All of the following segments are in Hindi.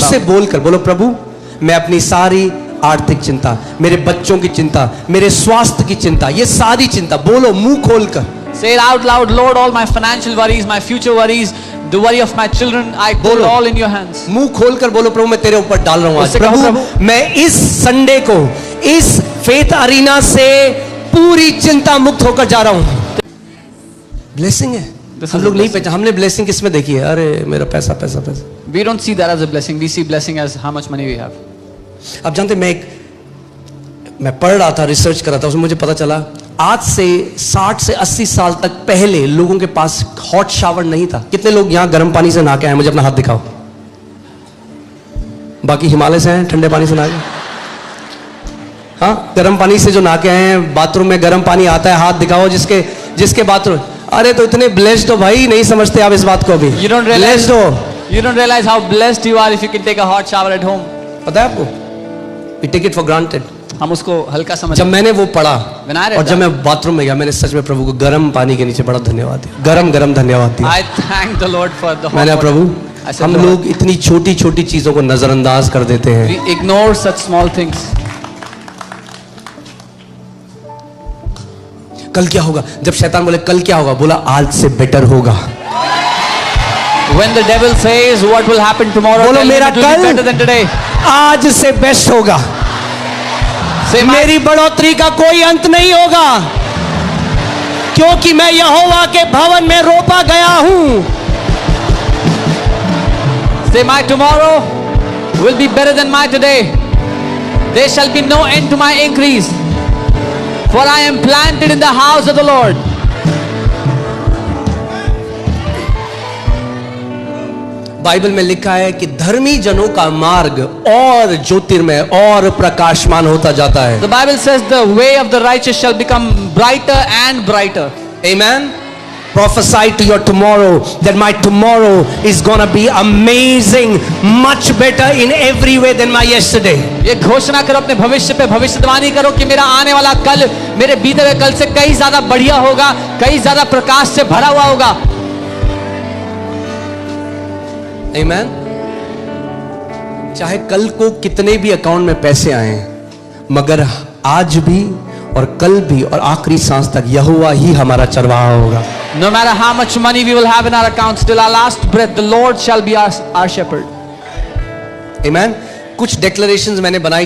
से बोलकर बोलो, प्रभु मैं अपनी सारी आर्थिक चिंता, मेरे बच्चों की चिंता, मेरे स्वास्थ्य की चिंता, ये सारी चिंता बोलो मुंह खोलकर। Say it out loud, Lord, all my financial worries, my future worries, the worry of my children, I put it all in your hands. मुंह खोलकर बोलो, प्रभु मैं तेरे ऊपर डाल रहा हूं आज। प्रभु मैं इस संडे को इस फेथ अरीना से पूरी चिंता मुक्त होकर जा रहा हूं। ब्लेसिंग है, हम लोग नहीं पहचान, हमने ब्लेसिंग किस में देखी है? अरे मेरा पैसा पैसा पैसा। We don't see that as a blessing, we see blessing as how much money we have. अब जानते, मैं पढ़ रहा था, रिसर्च कर रहा था, उसमें मुझे पता चला आज से 60 से 80 साल तक पहले लोगों के पास हॉट शावर नहीं था। कितने लोग यहां गर्म पानी से नहा के आए? मुझे अपना हाथ दिखाओ। बाकी हिमालय से हैं, ठंडे पानी से नहा के। हाँ, गर्म पानी से जो नहा के आए हैं, बाथरूम में गर्म पानी आता है, हाथ दिखाओ जिसके बाथरूम। अरे तो इतने ब्लेस्ड हो भाई, नहीं समझते आप इस बात को अभी। You don't realize how blessed you are if you can take a hot shower at home. पता है आपको? We take it for granted. हम उसको हल्का समझ। जब मैंने वो पढ़ा और जब मैं बाथरूम में गया, मैंने सच में प्रभु को गर्म पानी के नीचे बड़ा धन्यवाद दिया, गरम धन्यवाद दिया। I thank the Lord for the hot मैंने water. प्रभु, हम लोग इतनी छोटी छोटी चीजों को नजरअंदाज कर देते हैं। We ignore such small things. कल क्या होगा? जब शैतान बोले कल क्या होगा, बोला आज से बेटर होगा। When the devil says what will happen tomorrow, बोलो मेरा कल आज से बेस्ट होगा। मेरी बढ़ोतरी का कोई अंत नहीं होगा, क्योंकि मैं यहोवा के भवन में रोपा गया हूं। Say my tomorrow will be better than my today. There shall be no end to my increase, for I am planted in the house of the Lord. Bible में लिखा है कि धर्मी जनों का मार्ग और ज्योतिर्मय और प्रकाशमान होता जाता है। The Bible says the way of the righteous shall become brighter and brighter. Amen. Prophesy to your tomorrow that my tomorrow is gonna be amazing, much better in every way than my yesterday. ये घोषणा करो अपने भविष्य पे, भविष्यवाणी करो कि मेरा आने वाला कल मेरे बीते हुए कल से कई ज्यादा बढ़िया होगा, कई ज्यादा प्रकाश से भरा हुआ होगा। Amen. चाहे कल को कितने भी अकाउंट में पैसे आए, मगर आज भी और कल भी और आखिरी सांस तक यहोवा ही हमारा चरवाहा होगा। No matter how much money we will have in our accounts, till our last breath, the Lord shall be our shepherd. Amen. कुछ डिक्लेरेशंस मैंने बनाई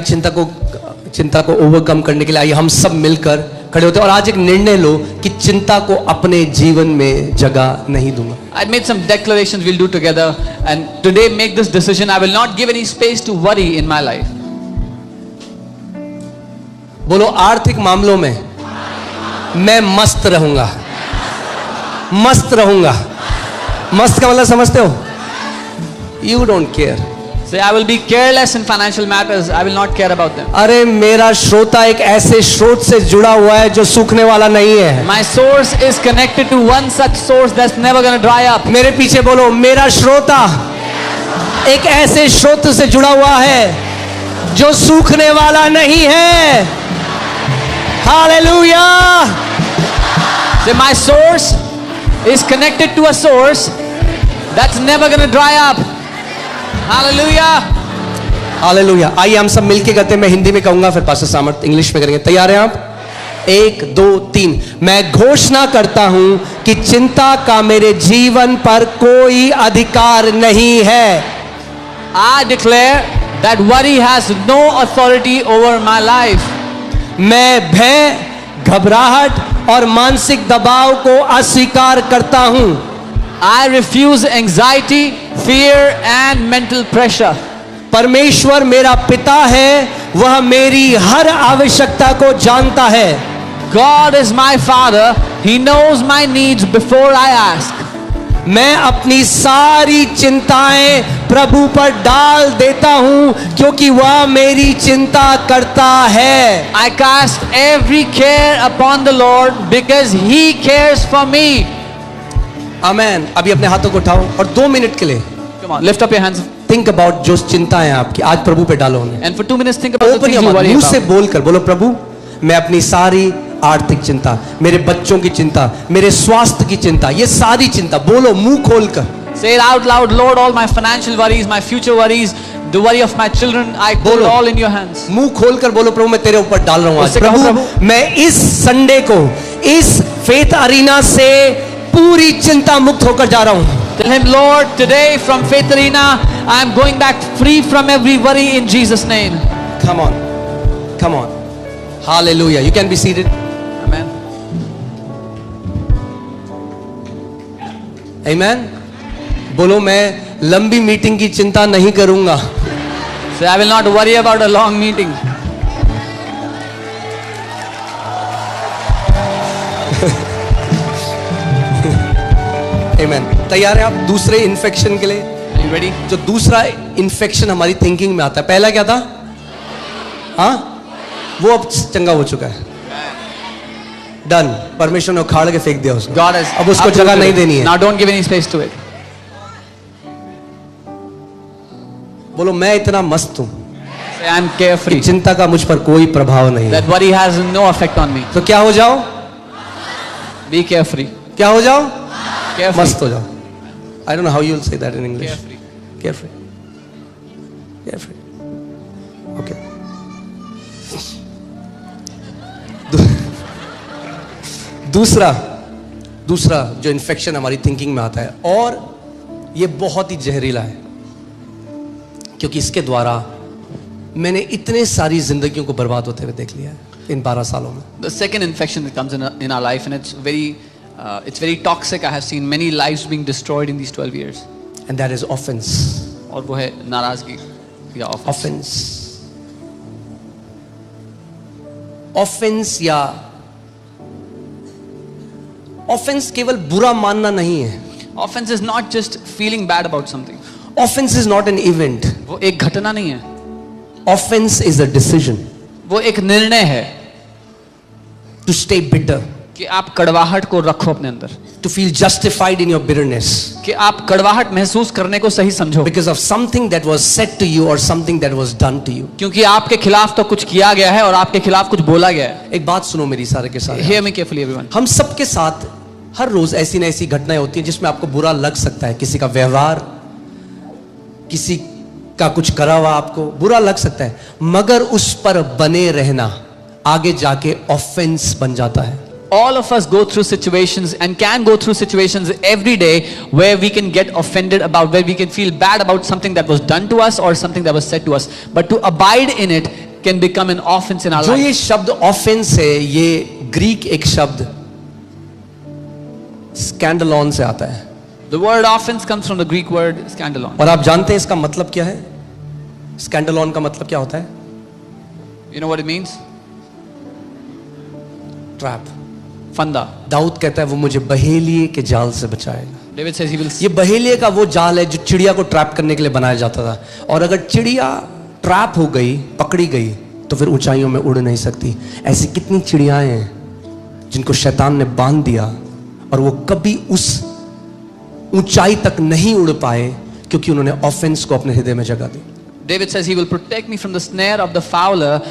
चिंता को ओवरकम करने के लिए। आइए हम सब मिलकर खड़े होते हैं और आज एक निर्णय लो कि चिंता को अपने जीवन में जगह नहीं दूंगा। I made some declarations we'll do together, and today make this decision. I will not give any space to worry in my life. बोलो आर्थिक मामलों में मैं मस्त रहूंगा। मस्त रहूंगा। मस्त का मतलब समझते हो? You don't care. Say I will be careless in financial matters. I will not care about them. अरे मेरा श्रोता एक ऐसे स्रोत से जुड़ा हुआ है जो सूखने वाला नहीं है। My source is connected to one such source that's never going to dry up. मेरे पीछे बोलो, मेरा श्रोता एक ऐसे स्रोत से जुड़ा हुआ है जो सूखने वाला नहीं है। Hallelujah. Say my source is connected to a source that's never going to dry up. Hallelujah. Hallelujah. आइए हम सब मिलके गाते हैं। मैं हिंदी में कहूंगा, फिर पास्टर सामर्थ इंग्लिश में करेंगे। तैयार हैं आप? 1 2 3। मैं घोषणा करता हूं कि चिंता का मेरे जीवन पर कोई अधिकार नहीं है। I declare that worry has no authority over my life. मैं भय, घबराहट और मानसिक दबाव को अस्वीकार करता हूं। I refuse anxiety, fear and mental pressure. परमेश्वर मेरा पिता है, वह मेरी हर आवश्यकता को जानता है। God is my father. He knows my needs before I ask. मैं अपनी सारी चिंताएं प्रभु पर डाल देता हूं, क्योंकि वह मेरी चिंता करता है। I cast every care upon the Lord because He cares for me. आमेन। अभी अपने हाथों को उठाओ और 2 मिनट के लिए Come on, lift up your hands. Think about जो चिंताएं आपकी, आज प्रभु पे डालो उन्हें। And for 2 minutes think about the open things your you mouth, worry मुंह से about. बोलकर बोलो, प्रभु मैं अपनी सारी आर्थिक चिंता, मेरे बच्चों की चिंता, मेरे स्वास्थ्य की चिंता, ये सारी चिंता बोलो मुंह खोलकर। Say it out loud, Lord, all my financial worries, my future worries, The worry of my children, I put बोलो। it all in your hands. मुंह खोलकर बोलो, प्रभु मैं तेरे ऊपर डाल रहा हूं आज। उससे कहो, प्रभु मैं इस संडे को इस फेथ अरीना से पूरी चिंता मुक्त होकर जा रहा हूं। Tell him, Lord, today from Faith Arena, I am going back free from every worry in Jesus' name. Come on, come on, hallelujah. You can be seated. Amen. Amen. बोलो मैं लंबी मीटिंग की चिंता नहीं करूंगा। So I will not worry about a long meeting. Amen. तैयार है आप दूसरे इन्फेक्शन के लिए? Are you ready? जो दूसरा इन्फेक्शन हमारी थिंकिंग में आता है, पहला क्या था? हाँ, वो अब चंगा हो चुका है। डन। परमेश्वर ने उखाड़ के फेंक दिया उसको। God has अब उसको जगह नहीं देनी है। Now don't give any space to it. बोलो मैं इतना मस्त हूं, Say, I am carefree. चिंता का मुझ पर कोई प्रभाव नहीं है। That worry has no effect on me. तो क्या हो जाओ? Be carefree. क्या हो जाओ? Carefree. मस्त हो जाओ। I don't know how you will say that in English. Carefree. Carefree. Carefree. Okay. दूसरा जो इन्फेक्शन हमारी थिंकिंग में आता है, और ये बहुत ही जहरीला है, क्योंकि इसके द्वारा मैंने इतने सारी जिंदगियों को बर्बाद होते हुए देख लिया है इन 12 सालों में। The second infection that comes in our life, and it's very toxic. I have seen many lives being destroyed in these 12 years. And that is offense. और वो है नाराजगी या Offense. Offense या offense केवल बुरा मानना नहीं है। Offense is not just feeling bad about something. Offense is not an event. वो एक घटना नहीं है, Offense is a decision वो एक निर्णय है to stay bitter, कि आप कड़वाहट को रखो अपने अंदर, to feel justified in your bitterness कि आप कड़वाहट महसूस करने को सही समझो, because of something that was said to you or something that was done to you. क्योंकि आपके खिलाफ तो कुछ किया गया है और आपके खिलाफ कुछ बोला गया है। एक बात सुनो मेरी सारे के सारे, Hear me carefully everyone. हम सबके साथ हर रोज ऐसी न ऐसी घटनाएं होती हैं जिसमें आपको बुरा लग सकता है। किसी का व्यवहार, किसी का कुछ करा हुआ आपको बुरा लग सकता है, मगर उस पर बने रहना आगे जाके ऑफेंस बन जाता है। All of us go through situations and can go through situations every day where we can get offended about, where we can feel bad about something that was done to us or something that was said to us. But to abide in it can become an offense in our जो life. ये शब्द ऑफेंस है, ये ग्रीक एक शब्द स्कैंडलॉन से आता है, The word offense comes from the Greek word scandalon. और आप जानते हैं इसका मतलब क्या है? स्कैंडलॉन का मतलब क्या होता है? You know what it means? Trap. Fanda. Dawood कहता है वो मुझे बहेलिए के जाल से बचाएगा। David says he will. ये बहेलिए का वो जाल है जो चिड़िया को ट्रैप करने के लिए बनाया जाता था, और अगर चिड़िया ट्रैप हो गई, पकड़ी गई, तो फिर ऊंचाइयों में उड़ नहीं सकती। ऐसी कितनी चिड़ियाएं हैं जिनको शैतान ने बांध दिया और वो कभी उस ऊंचाई तक नहीं उड़ पाए क्योंकि उन्होंने ऑफेंस को अपने हृदय में जगह दी। David says he will protect me from the snare of the fowler.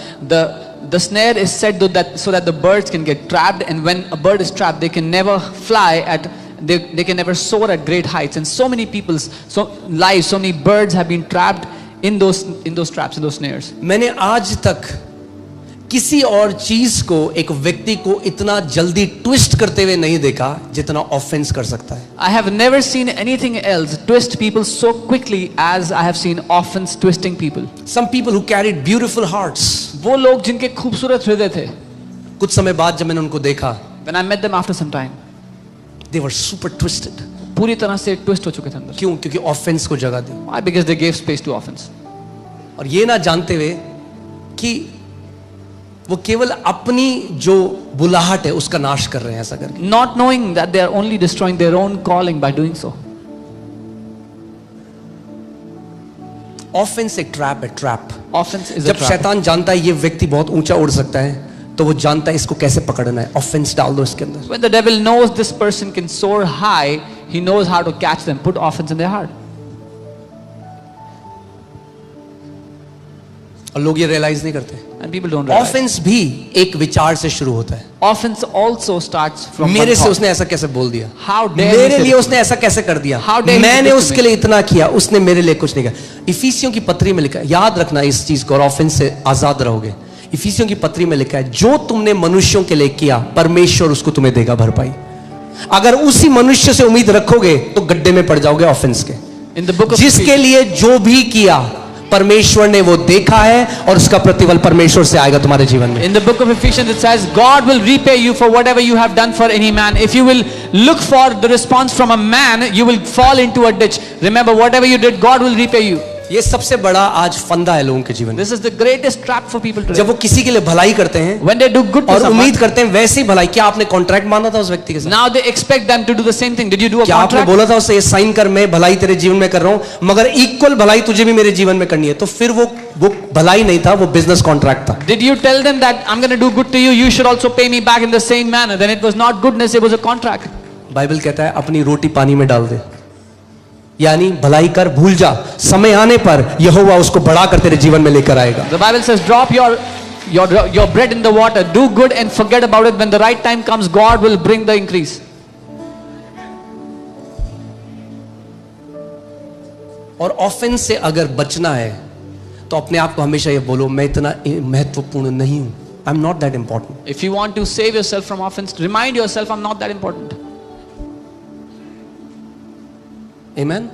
The snare is set so that the birds can get trapped, and when a bird is trapped, they can never fly at, they can never soar at great heights. And so many people's lives, so many birds have been trapped in those traps, in those snares. मैंने आज तक किसी और चीज को, एक व्यक्ति को इतना जल्दी ट्विस्ट करते हुए नहीं देखा जितना ऑफेंस कर सकता है। I have never seen anything else twist people so quickly as I have seen offense twisting people. Some people who carried beautiful hearts, वो लोग जिनके खूबसूरत हृदय थे, कुछ समय बाद जब मैंने उनको देखा, when I met them after some time, they were super twisted. पूरी तरह से ट्विस्ट हो चुके थे अंदर। क्यों? क्योंकि ऑफेंस को जगह दी, Why? Because they gave space to offense. और ये ना जानते हुए कि वो केवल अपनी जो बुलाहट है उसका नाश कर रहे हैं ऐसा करके। Not knowing that they are only destroying their own calling by doing so. Offence एक ट्रैप है, ट्रैप। Offense is a जब trap. शैतान जानता है ये व्यक्ति बहुत ऊंचा उड़ सकता है, तो वो जानता है इसको कैसे पकड़ना है, ऑफेंस डाल दो इसके अंदर। When the devil knows this person can soar high, he knows how to catch them, put offense in their heart. और लोग ये रियलाइज नहीं करते। And people don't realize. Offence भी एक विचार से शुरू होता है। Offense also starts from one मेरे से thought. उसने ऐसा कैसे बोल दिया, How dare he मेरे say लिए this? उसने ऐसा कैसे कर दिया, How dare he मैंने do this to उसके me? लिए इतना किया, उसने मेरे लिए कुछ नहीं किया। इफिसियों की पत्री में लिखा है, याद रखना इस चीज को, और ऑफेंस से आजाद रहोगे। इफिसियों की पत्री में लिखा है, जो तुमने मनुष्यों के लिए किया परमेश्वर उसको तुम्हें देगा भरपाई। अगर उसी मनुष्य से उम्मीद रखोगे तो गड्ढे में पड़ जाओगे ऑफेंस के। In the book of जिसके Ephesians, लिए जो भी किया परमेश्वर ने वो देखा है, और उसका प्रतिफल परमेश्वर से आएगा तुम्हारे जीवन में। in the book of Ephesians it says, God will repay you for whatever you have done for any man. If you will look for the response from a man, you will fall into a ditch. Remember, whatever you did, God will repay you. ये सबसे बड़ा आज फंदा है लोगों के जीवन में। This is the greatest trap for people today. जब वो किसी के लिए भलाई करते हैं When they do good to और someone, उम्मीद करते हैं वैसे ही भलाई, क्या आपने कॉन्ट्रैक्ट माना था उस व्यक्ति के साथ? now they expect them to do the same thing. Did you do a क्या आपने contract? बोला था उससे, ये साइन कर, मैं भलाई तेरे जीवन में कर रहा हूं, मगर इक्वल भलाई तुझे भी मेरे जीवन में करनी है? तो फिर वो भलाई नहीं था, वो बिजनेस कॉन्ट्रैक्ट था। Did you tell them that I'm going to do good to you, you should also pay me back in the same manner? Then it was not goodness, it was a contract. Bible कहता है अपनी रोटी पानी में डाल दे, यानी भलाई कर, भूल जा, समय आने पर यहोवा उसको बढ़ाकर तेरे जीवन में लेकर आएगा। The Bible says, drop your bread in the water, do good and forget about it. When the right time comes, God will bring the increase. और ऑफेंस से अगर बचना है तो अपने आप को हमेशा ये बोलो, मैं इतना महत्वपूर्ण नहीं हूं, I am not that important. If you want to save yourself from offense, remind yourself, I'm not that important. Amen.